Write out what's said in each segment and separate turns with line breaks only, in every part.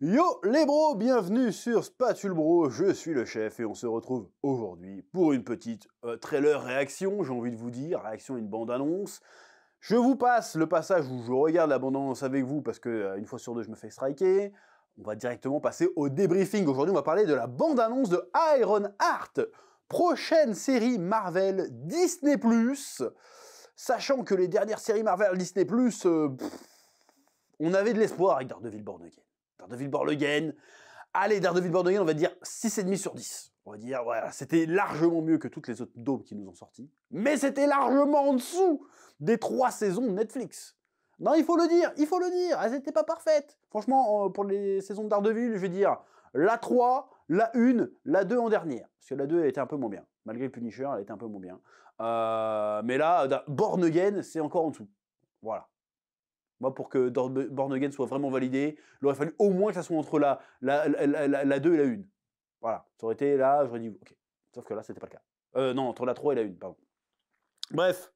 Yo les bros, bienvenue sur Spatule Bro, je suis le chef et on se retrouve aujourd'hui pour une petite trailer réaction, j'ai envie de vous dire, réaction à une bande-annonce. Je vous passe le passage où je regarde la bande-annonce avec vous parce que une fois sur deux je me fais striker. On va directement passer au débriefing. Aujourd'hui on va parler de la bande-annonce de Ironheart, prochaine série Marvel Disney+. Sachant que les dernières séries Marvel Disney+, on avait de l'espoir avec Daredevil Born Again. Daredevil Born Again, allez, Daredevil Born Again, on va dire 6,5 sur 10. On va dire, voilà, c'était largement mieux que toutes les autres daubes qui nous ont sortis, mais c'était largement en dessous des 3 saisons de Netflix. Non, il faut le dire, elles n'étaient pas parfaites. Franchement, pour les saisons de Daredevil, je vais dire la 3, la 1, la 2 en dernière. Parce que la 2, elle était un peu moins bien. Malgré le Punisher, elle était un peu moins bien. Mais là, Born Again, c'est encore en dessous. Voilà. Moi, pour que Born Again soit vraiment validé, il aurait fallu au moins que ça soit entre la 2 et la 1. Voilà. Ça aurait été là, j'aurais dit ok. Sauf que là, c'était pas le cas. Non, entre la 3 et la 1, pardon. Bref.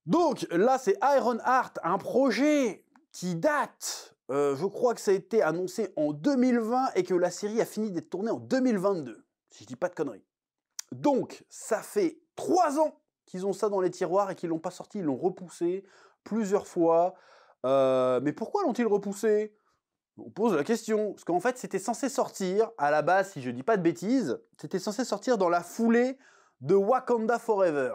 Donc, là, c'est Ironheart, un projet qui date. Je crois que ça a été annoncé en 2020 et que la série a fini d'être tournée en 2022. Si je dis pas de conneries. Donc, ça fait 3 ans qu'ils ont ça dans les tiroirs et qu'ils l'ont pas sorti, ils l'ont repoussé plusieurs fois. Mais pourquoi l'ont-ils repoussé? On pose la question. Parce qu'en fait, c'était censé sortir, à la base, si je dis pas de bêtises, c'était censé sortir dans la foulée de Wakanda Forever.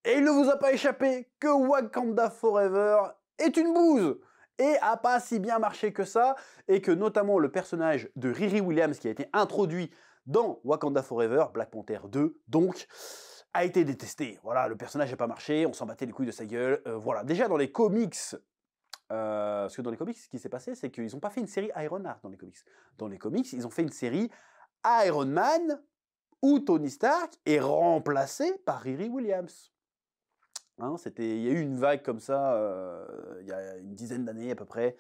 Et il ne vous a pas échappé que Wakanda Forever est une bouse et a pas si bien marché que ça, et que notamment le personnage de Riri Williams qui a été introduit dans Wakanda Forever, Black Panther 2, donc, a été détesté. Voilà, le personnage n'a pas marché, on s'en battait les couilles de sa gueule. Voilà, déjà dans les comics, parce que dans les comics, ce qui s'est passé, c'est qu'ils n'ont pas fait une série Ironheart dans les comics. Dans les comics, ils ont fait une série Iron Man, où Tony Stark est remplacé par Riri Williams. Hein, il y a eu une vague comme ça, il y a une dizaine d'années à peu près,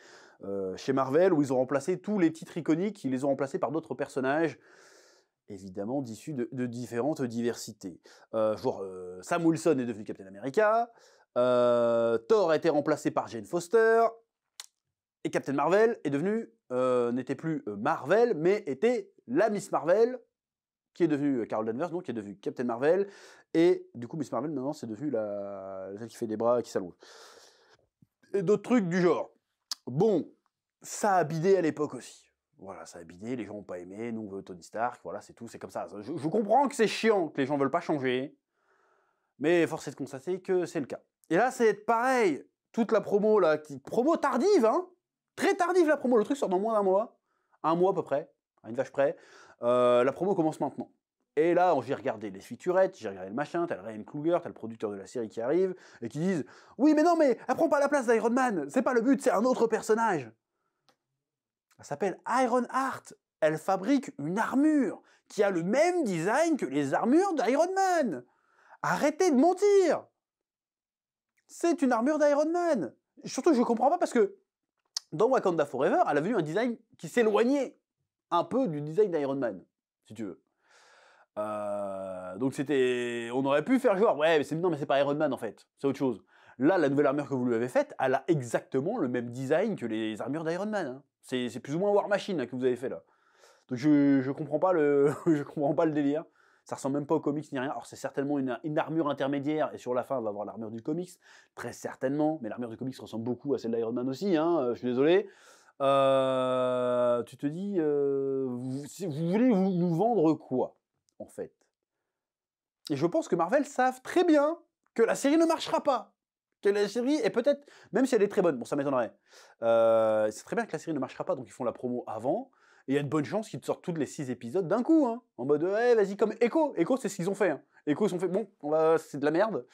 chez Marvel, où ils ont remplacé tous les titres iconiques, ils les ont remplacés par d'autres personnages, évidemment d'issus de différentes diversités. Genre, Sam Wilson est devenu Captain America, Thor a été remplacé par Jane Foster, et Captain Marvel est devenu, n'était plus Marvel, mais était la Miss Marvel, qui est devenue Carol Danvers, donc qui est devenue Captain Marvel, et du coup Miss Marvel maintenant c'est devenu celle qui fait des bras et qui s'allonge. Et d'autres trucs du genre. Bon, ça a bidé à l'époque aussi. Voilà, ça a bidé, les gens n'ont pas aimé, nous on veut Tony Stark, voilà, c'est tout, c'est comme ça. Je comprends que c'est chiant, que les gens veulent pas changer, mais force est de constater que c'est le cas. Et là c'est pareil, toute la promo là, promo tardive, hein, très tardive la promo, le truc sort dans moins d'un mois, un mois à peu près, à une vache près, la promo commence maintenant. Et là, j'ai regardé les featurettes, j'ai regardé le machin, t'as le Ryan Coogler, t'as le producteur de la série qui arrive, et qui disent « Oui, mais non, mais elle prend pas la place d'Iron Man, c'est pas le but, c'est un autre personnage !» Elle s'appelle Ironheart, elle fabrique une armure qui a le même design que les armures d'Iron Man. Arrêtez de mentir! C'est une armure d'Iron Man. Surtout, je comprends pas parce que dans Wakanda Forever, elle avait eu un design qui s'éloignait un peu du design d'Iron Man, si tu veux. Donc c'était, on aurait pu faire genre, ouais, mais non, mais c'est pas Iron Man en fait, c'est autre chose. Là, la nouvelle armure que vous lui avez faite, elle a exactement le même design que les armures d'Iron Man. Hein. C'est plus ou moins War Machine hein, que vous avez fait là. Donc je comprends pas je comprends pas le délire. Ça ressemble même pas aux comics ni rien. Alors c'est certainement une armure intermédiaire, et sur la fin on va avoir l'armure du comics, très certainement, mais l'armure du comics ressemble beaucoup à celle d'Iron Man aussi, hein, je suis désolé. Tu te dis, vous voulez nous vendre quoi, en fait? Et je pense que Marvel savent très bien que la série ne marchera pas. Que la série est peut-être, même si elle est très bonne, bon ça m'étonnerait, c'est très bien que la série ne marchera pas, donc ils font la promo avant, et il y a de bonnes chances qu'ils te sortent tous les 6 épisodes d'un coup, hein, en mode ouais vas-y, comme Echo, c'est ce qu'ils ont fait, hein. Echo ils ont fait, bon, c'est de la merde,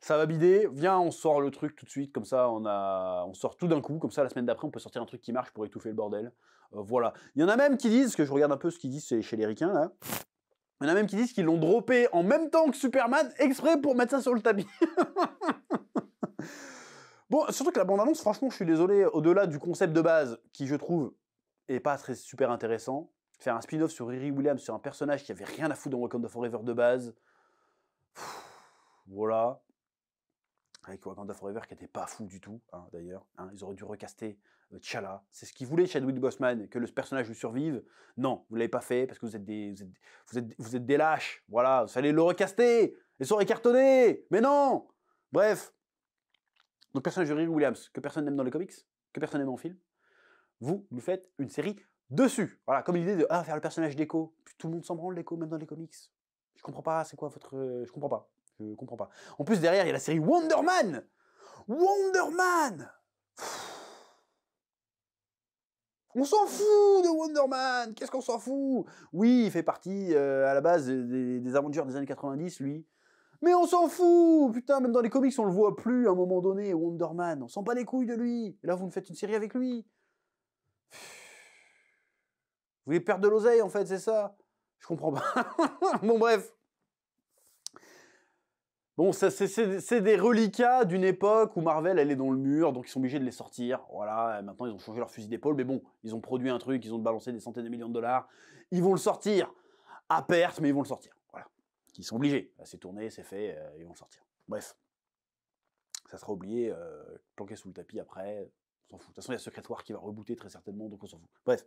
ça va bider, viens on sort le truc tout de suite, comme ça on sort tout d'un coup, comme ça la semaine d'après on peut sortir un truc qui marche pour étouffer le bordel, voilà. Il y en a même qui disent, que je regarde un peu ce qu'ils disent chez les ricains là, il y en a même qui disent qu'ils l'ont droppé en même temps que Superman, exprès pour mettre ça sur le tapis. Bon, surtout que la bande-annonce, franchement, je suis désolé, au-delà du concept de base, qui je trouve est pas très super intéressant, faire un spin-off sur Riri Williams, sur un personnage qui avait rien à foutre dans Wakanda Forever de base, voilà. avec Wakanda Forever qui n'était pas fou du tout, hein, d'ailleurs. Hein, ils auraient dû recaster T'Challa. C'est ce qu'ils voulaient, Chadwick Boseman, que le personnage lui survive. Non, vous ne l'avez pas fait parce que vous êtes des lâches. Voilà, vous allez le recaster et ça aurait cartonné. Mais non. Bref. Donc, personnage de Riri Williams, que personne n'aime dans les comics, que personne n'aime en film, vous faites une série dessus. Voilà, comme l'idée de faire le personnage d'Echo. Tout le monde s'en branle d'Echo, même dans les comics. Je comprends pas, c'est quoi votre... Je comprends pas. Je comprends pas. En plus, derrière, il y a la série Wonder Man. Wonder Man. On s'en fout de Wonder Man. Qu'est-ce qu'on s'en fout? Oui, il fait partie, à la base, des Avengers des années 90, lui. Mais on s'en fout. Putain, même dans les comics, on le voit plus à un moment donné, Wonder Man. On s'en bat les couilles de lui. Et là, vous me faites une série avec lui. Vous voulez perdre de l'oseille, en fait, c'est ça? Je comprends pas. Bon, bref. Bon, c'est des reliquats d'une époque où Marvel, elle est dans le mur, donc ils sont obligés de les sortir. Voilà, maintenant, ils ont changé leur fusil d'épaule, mais bon, ils ont produit un truc, ils ont balancé des centaines de millions de dollars. Ils vont le sortir à perte, mais ils vont le sortir. Voilà. Ils sont obligés. C'est tourné, c'est fait, ils vont le sortir. Bref. Ça sera oublié, planqué sous le tapis après. On s'en fout. De toute façon, il y a Secret War qui va rebooter très certainement, donc on s'en fout. Bref.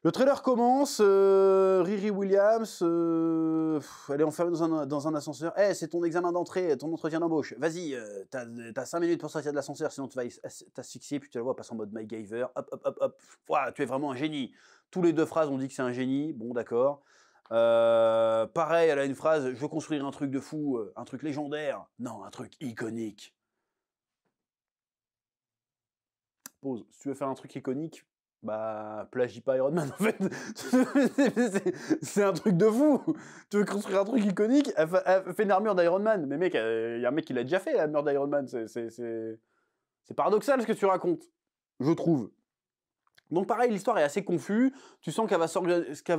Le trailer commence, Riri Williams, elle est enfermée dans un ascenseur. Eh, c'est ton examen d'entrée, ton entretien d'embauche. Vas-y, t'as 5 minutes pour sortir de l'ascenseur, sinon tu vas t'asphyxier, puis tu la vois passer en mode MacGyver. Hop, hop, hop, hop. Ouah, tu es vraiment un génie. Tous les 2 phrases, on dit que c'est un génie. Bon, d'accord. Pareil, elle a une phrase, je veux construire un truc de fou, un truc légendaire. Non, un truc iconique. Pause. Si tu veux faire un truc iconique, bah, plagie pas Iron Man, en fait. C'est un truc de fou. Tu veux construire un truc iconique, elle fait une armure d'Iron Man. Mais mec, il y a un mec qui l'a déjà fait, l'armure d'Iron Man. C'est paradoxal ce que tu racontes, je trouve. Donc pareil, l'histoire est assez confuse. Tu sens qu'elle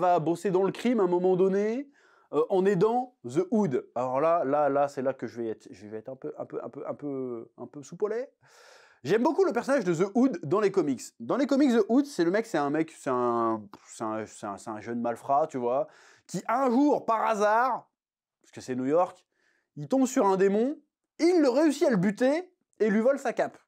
va bosser dans le crime à un moment donné, en aidant The Hood. Alors là, c'est là que je vais être un peu sous polais. J'aime beaucoup le personnage de The Hood dans les comics. Dans les comics, The Hood, c'est un jeune malfrat, tu vois, qui un jour, par hasard, parce que c'est New York, il tombe sur un démon, il réussit à le buter et lui vole sa cape.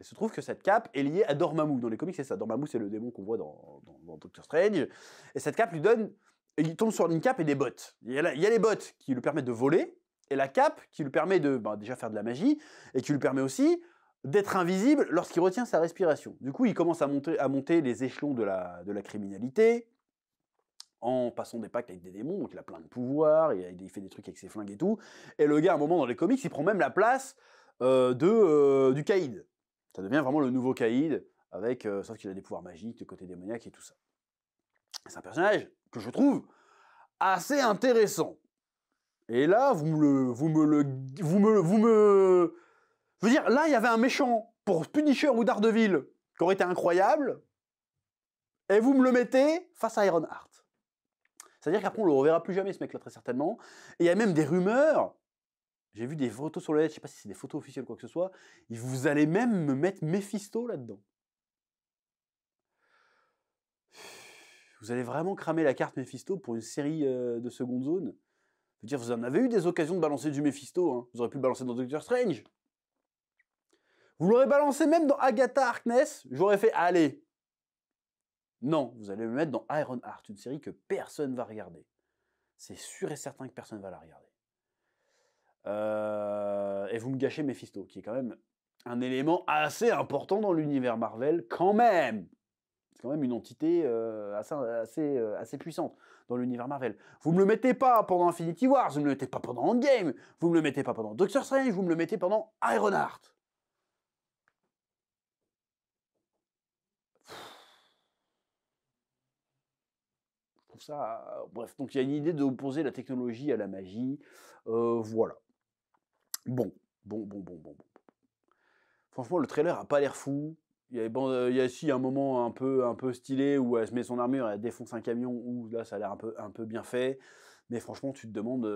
Il se trouve que cette cape est liée à Dormammu. Dans les comics, c'est ça. Dormammu, c'est le démon qu'on voit dans Doctor Strange. Et cette cape lui donne... Il tombe sur une cape et des bottes. Il y a les bottes qui lui permettent de voler, et la cape qui lui permet de déjà faire de la magie, et qui lui permet aussi d'être invisible lorsqu'il retient sa respiration. Du coup, il commence à monter les échelons de la criminalité, en passant des pactes avec des démons, donc il a plein de pouvoirs, il fait des trucs avec ses flingues et tout. Et le gars, à un moment dans les comics, il prend même la place du Caïd. Ça devient vraiment le nouveau Caïd, sauf qu'il a des pouvoirs magiques, le côté démoniaque et tout ça. C'est un personnage que je trouve assez intéressant. Et là, Je veux dire, là, il y avait un méchant pour Punisher ou Daredevil qui aurait été incroyable, et vous me le mettez face à Ironheart. C'est-à-dire qu'après, on le reverra plus jamais, ce mec-là, très certainement. Et il y a même des rumeurs, j'ai vu des photos sur le net, je sais pas si c'est des photos officielles ou quoi que ce soit, vous allez même me mettre Mephisto là-dedans. Vous allez vraiment cramer la carte Mephisto pour une série de seconde zone? Je veux dire, vous en avez eu des occasions de balancer du Mephisto, hein. Vous aurez pu le balancer dans Doctor Strange. Vous l'aurez balancé même dans Agatha Harkness, j'aurais fait, allez. Non, vous allez me mettre dans Ironheart, une série que personne va regarder. C'est sûr et certain que personne va la regarder. Et vous me gâchez Mephisto, qui est quand même un élément assez important dans l'univers Marvel, quand même. C'est quand même une entité assez puissante dans l'univers Marvel. Vous me le mettez pas pendant Infinity Wars, vous me le mettez pas pendant Endgame, vous me le mettez pas pendant Doctor Strange, vous me le mettez pendant Ironheart. Je trouve ça... bref, donc il y a une idée d'opposer la technologie à la magie. Voilà. Bon. Franchement, le trailer a pas l'air fou. Il y a aussi un moment un peu stylé où elle se met son armure, elle défonce un camion, où là ça a l'air un peu bien fait. Mais franchement, tu te demandes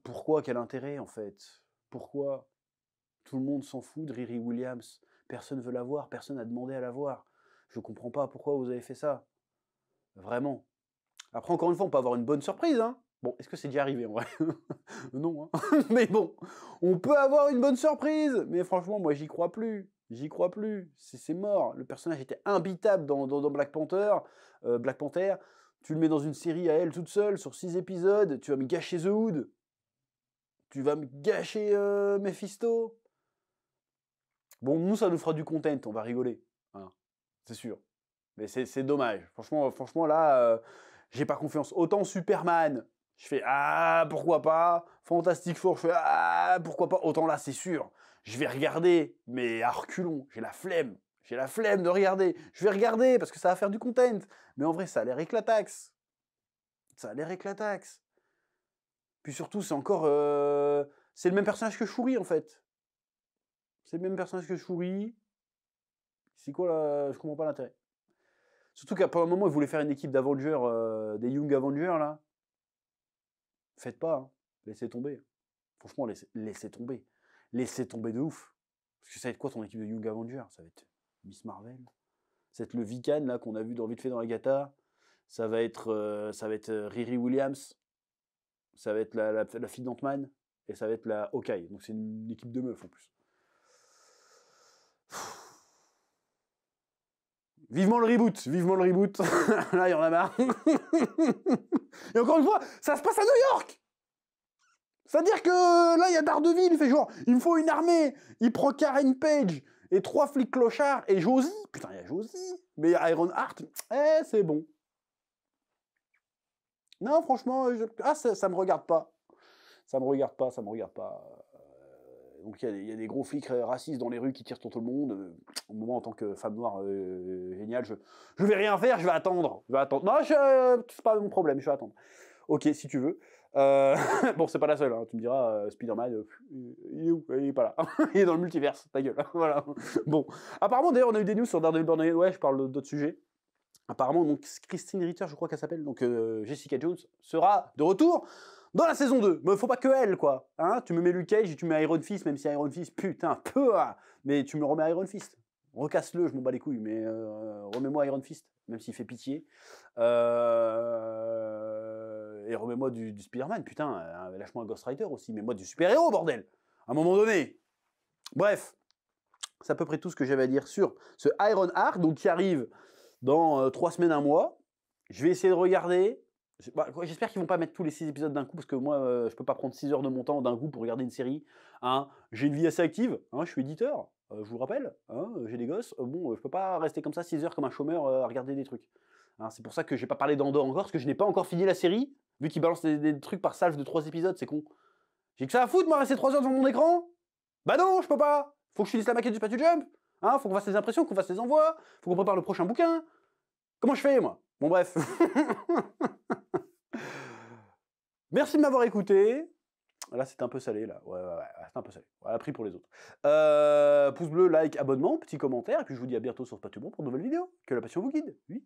pourquoi, quel intérêt en fait? Pourquoi? Tout le monde s'en fout de Riri Williams. Personne veut la voir, personne n'a demandé à la voir. Je comprends pas pourquoi vous avez fait ça. Vraiment. Après, encore une fois, on peut avoir une bonne surprise, hein. Bon, est-ce que c'est déjà arrivé en vrai? Non, hein. Mais bon, on peut avoir une bonne surprise. Mais franchement, moi, j'y crois plus. J'y crois plus. C'est mort. Le personnage était imbitable dans Black Panther. Black Panther, tu le mets dans une série à elle toute seule sur 6 épisodes. Tu vas me gâcher The Hood. Tu vas me gâcher Mephisto. Bon, nous, ça nous fera du content. On va rigoler. Hein, c'est sûr. Mais c'est dommage. Franchement là, j'ai pas confiance. Autant Superman, je fais ah pourquoi pas. Fantastic Four, je fais ah pourquoi pas. Autant là, c'est sûr, je vais regarder, mais à reculons. J'ai la flemme. J'ai la flemme de regarder. Je vais regarder parce que ça va faire du content. Mais en vrai, ça a l'air éclataxe. Ça a l'air éclataxe. Puis surtout, c'est encore, c'est le même personnage que Shuri en fait. C'est le même personnage que Shuri. C'est quoi là? Je comprends pas l'intérêt. Surtout qu'à un moment, ils voulaient faire une équipe d'Avengers, des Young Avengers, là. Faites pas, hein. Laissez tomber. Franchement, laissez tomber. Laissez tomber de ouf. Parce que ça va être quoi ton équipe de Young Avengers? Ça va être Miss Marvel. Ça va être le Vican, là, qu'on a vu vite fait dans Agatha. Ça va être Riri Williams. Ça va être la fille d'Ant-Man. Et ça va être la Hawkeye. Donc c'est une équipe de meufs, en plus. Vivement le reboot, vivement le reboot. Là, il y en a marre. Et encore une fois, ça se passe à New York. C'est-à-dire que là, il y a Daredevil, il fait genre, il me faut une armée. Il prend Karen Page et 3 flics clochards et Josie. Putain, il y a Josie. Mais Iron Heart, c'est bon. Non, franchement, ça me regarde pas. Ça me regarde pas. Donc il y a des gros flics racistes dans les rues qui tirent sur tout le monde. Moi, en tant que femme noire géniale, je vais rien faire, je vais attendre. Non, c'est pas mon problème, je vais attendre. Ok, si tu veux. Bon, c'est pas la seule, hein. Tu me diras, Spider-Man, il est où? Il est pas là. Il est dans le multiverse, ta gueule. Voilà. Bon. Apparemment, d'ailleurs, on a eu des news sur Daredevil Born Again. Ouais, je parle d'autres sujets. Apparemment, donc, Christine Ritter, je crois qu'elle s'appelle, donc Jessica Jones, sera de retour dans la saison 2. Mais faut pas que elle, quoi. Hein, tu me mets Luke Cage et tu mets Iron Fist, même si Iron Fist, putain, mais tu me remets Iron Fist. Recasse-le, je m'en bats les couilles, mais remets-moi Iron Fist, même s'il fait pitié. Et remets-moi du Spider-Man, putain, lâche-moi un Ghost Rider aussi, mais moi du super-héros, bordel. À un moment donné. Bref, c'est à peu près tout ce que j'avais à dire sur ce Iron Heart, donc qui arrive dans 3 semaines, 1 mois. Je vais essayer de regarder. J'espère qu'ils vont pas mettre tous les 6 épisodes d'un coup, parce que moi, je peux pas prendre 6 heures de mon temps d'un coup pour regarder une série. Hein. J'ai une vie assez active, hein, je suis éditeur, je vous le rappelle, hein, j'ai des gosses. Bon, je peux pas rester comme ça 6 heures comme un chômeur à regarder des trucs. Hein, c'est pour ça que j'ai pas parlé d'Andor encore, parce que je n'ai pas encore fini la série, vu qu'ils balancent des trucs par salve de 3 épisodes, c'est con. J'ai que ça à foutre, moi, rester 3 heures devant mon écran? Bah non, je peux pas. Faut que je finisse la maquette du Patch Jump. Hein, faut qu'on fasse les impressions, qu'on fasse les envois, faut qu'on prépare le prochain bouquin. Comment je fais, moi? Bon, bref. Merci de m'avoir écouté. Là, c'est un peu salé, là. Ouais, c'est un peu salé. Voilà, pris pour les autres. Pouce bleu, like, abonnement, petit commentaire, et puis je vous dis à bientôt sur Patubon pour de nouvelles vidéos. Que la passion vous guide. Oui.